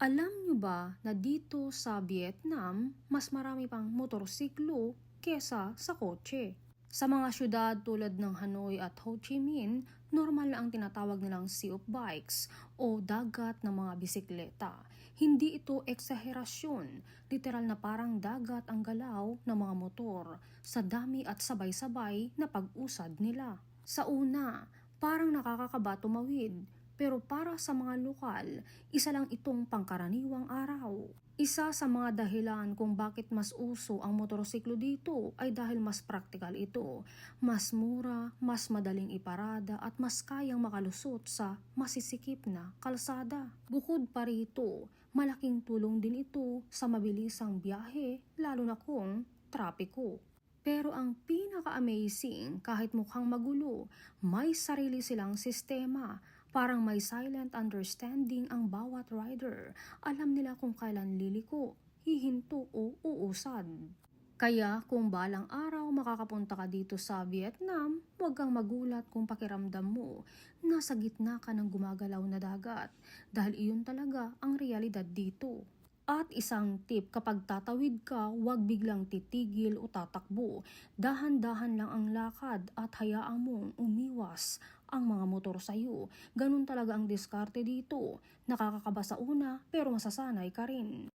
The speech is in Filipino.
Alam niyo ba na dito sa Vietnam, mas marami pang motorsiklo kesa sa kotse? Sa mga syudad tulad ng Hanoi at Ho Chi Minh, normal na ang tinatawag nilang sea of bikes o dagat ng mga bisikleta. Hindi ito eksaherasyon, literal na parang dagat ang galaw ng mga motor sa dami at sabay-sabay na pag-usad nila. Sa una, parang nakakakaba tumawid. Pero para sa mga lokal, isa lang itong pangkaraniwang araw. Isa sa mga dahilan kung bakit mas uso ang motorsiklo dito ay dahil mas praktikal ito, mas mura, mas madaling iparada at mas kayang makalusot sa masisikip na kalsada. Bukod pa rito, malaking tulong din ito sa mabilisang biyahe lalo na kung trapiko. Pero ang pinaka-amazing, kahit mukhang magulo, may sarili silang sistema. Parang may silent understanding ang bawat rider. Alam nila kung kailan liliko, hihinto o uusad. Kaya kung balang araw makakapunta ka dito sa Vietnam, huwag kang magulat kung pakiramdam mo nasa gitna ka ng gumagalaw na dagat. Dahil iyon talaga ang realidad dito. At isang tip, kapag tatawid ka, huwag biglang titigil o tatakbo. Dahan-dahan lang ang lakad at hayaan mong umiwas ang mga motor sa iyo. Ganun talaga ang diskarte dito. Nakakakaba sa una pero masasanay ka rin.